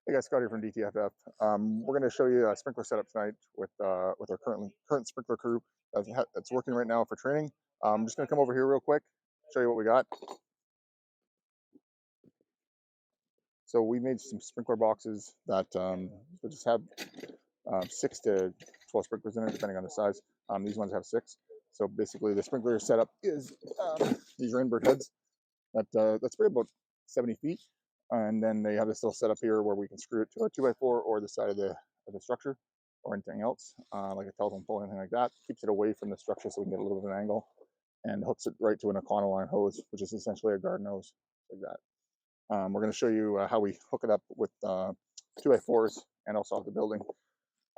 Hey guys, Scott here from DTFF. We're going to show you a sprinkler setup tonight with our current sprinkler crew that's working right now for training. I'm just going to come over here real quick, show you what we got. So we made some sprinkler boxes that just have 6 to 12 sprinklers in it, depending on the size. These ones have 6. So basically, the sprinkler setup is these are invert heads that's probably about 70 feet, and then they have this little setup here where we can screw it to a 2x4 or the side of the structure or anything else, like a telephone pole, anything like that. Keeps it away from the structure so we can get a little bit of an angle, and hooks it right to an Econoline hose, which is essentially a garden hose, like that. We're going to show you how we hook it up with 2x4s and also off the building.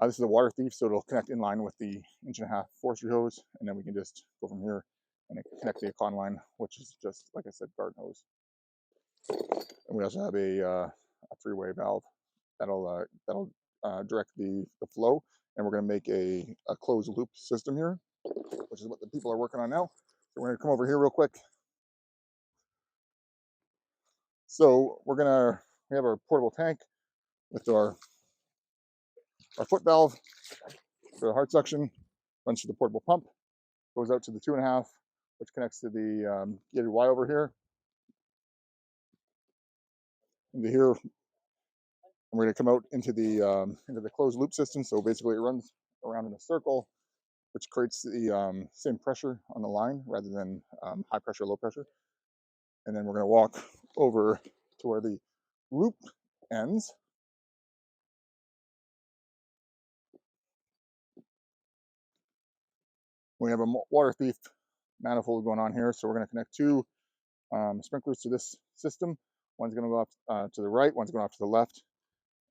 This is a water thief, so it'll connect in line with the 1.5-inch forestry hose, and then we can just go from here and connect the Econoline, which is just, like I said, garden hose. And we also have a 3-way valve that'll direct the flow, and we're going to make a closed loop system here, which is what the people are working on now. So we're going to come over here real quick. So we have our portable tank with our foot valve for the heart suction, runs through the portable pump, goes out to the 2.5, which connects to the gated Y over here. Into here, and we're going to come out into the closed loop system. So basically, it runs around in a circle, which creates the same pressure on the line rather than high pressure, low pressure. And then we're going to walk over to where the loop ends. We have a water thief manifold going on here, so we're going to connect 2 sprinklers to this system. One's going to go off to the right, one's going off to the left,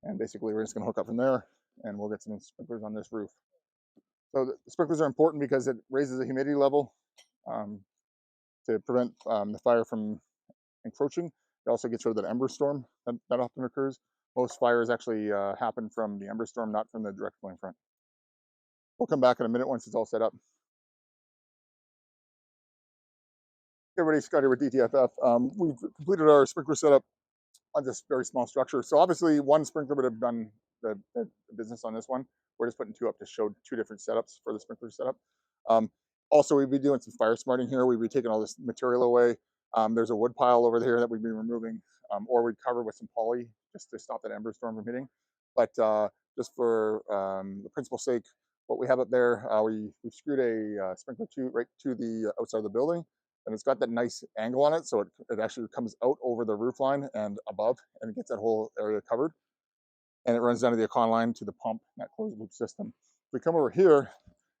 and basically we're just going to hook up from there, and we'll get some sprinklers on this roof. So the sprinklers are important because it raises the humidity level to prevent the fire from encroaching. It also gets rid of that ember storm that often occurs. Most fires actually happen from the ember storm, not from the direct flame front. We'll come back in a minute once it's all set up. Hey everybody, Scott here with DTFF. We've completed our sprinkler setup on this very small structure. So obviously one sprinkler would have done the business on this one. We're just putting 2 up to show 2 different setups for the sprinkler setup. Also, we'd be doing some fire smarting here. We'd be taking all this material away. There's a wood pile over here that we'd be removing, or we'd cover with some poly just to stop that ember storm from hitting. But just for the principle's sake, what we have up there, we've screwed a sprinkler right to the outside of the building, and it's got that nice angle on it, so it actually comes out over the roof line and above, and it gets that whole area covered. And it runs down to the Econoline to the pump, that closed loop system. If we come over here,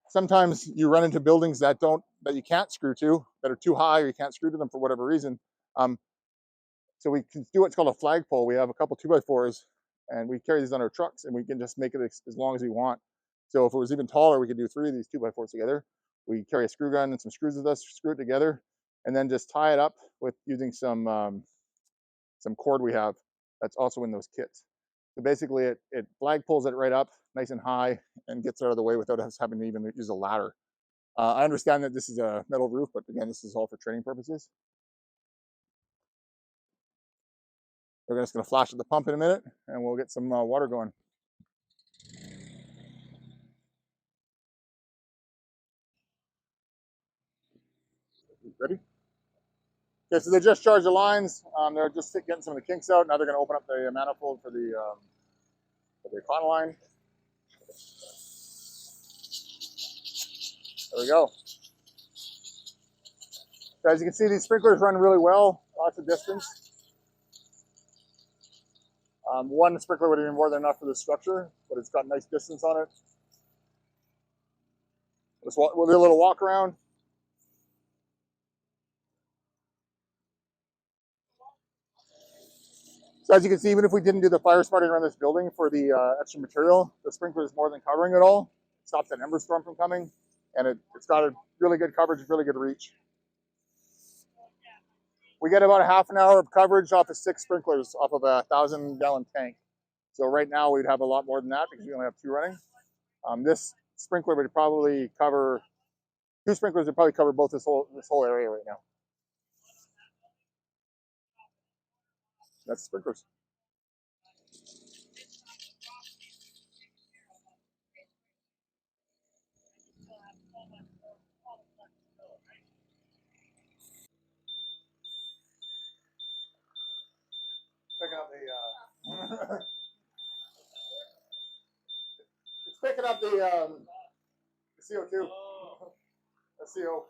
sometimes you run into buildings that you can't screw to, that are too high, or you can't screw to them for whatever reason. So we can do what's called a flagpole. We have a couple 2x4s, and we carry these on our trucks, and we can just make it as long as we want. So if it was even taller, we could do 3 of these 2x4s together. We carry a screw gun and some screws with us, screw it together, and then just tie it up with using some cord we have that's also in those kits. So basically, it flagpoles it right up nice and high and gets it out of the way without us having to even use a ladder. I understand that this is a metal roof, but again, this is all for training purposes. We're just going to flash at the pump in a minute, and we'll get some water going. Ready? Okay, so they just charged the lines. They're just getting some of the kinks out. Now they're going to open up the manifold for the Econoline. There we go. So as you can see, these sprinklers run really well, lots of distance. One sprinkler would have been more than enough for the structure, but it's got nice distance on it. We'll do a little walk around. So as you can see, even if we didn't do the fire smarting around this building for the extra material, the sprinkler is more than covering it all. It stops that ember storm from coming, and it's got a really good coverage, really good reach. We get about a half an hour of coverage off of 6 sprinklers off of a 1,000-gallon tank. So right now we'd have a lot more than that because we only have 2 running. This sprinkler would probably cover 2 sprinklers would probably cover both this whole area right now. That's sprinklers. It's picking up the CO2, the CO.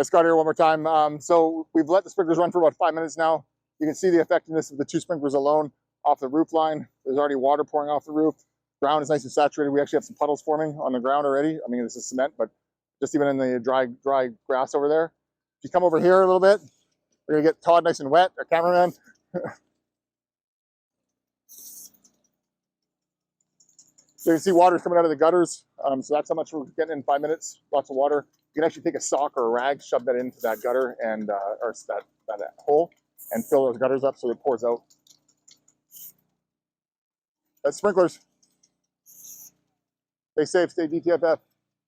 Scott here one more time. So we've let the sprinklers run for about 5 minutes now. You can see the effectiveness of the 2 sprinklers alone off the roof line. There's already water pouring off the roof. Ground is nice and saturated. We actually have some puddles forming on the ground already. I mean, this is cement, but just even in the dry grass over there. If you come over here a little bit, we're gonna get Todd nice and wet, our cameraman. So you can see water's coming out of the gutters. So that's how much we're getting in 5 minutes. Lots of water. You can actually take a sock or a rag, shove that into that gutter and or that hole, and fill those gutters up so it pours out. That's sprinklers. Stay safe, stay DTFF.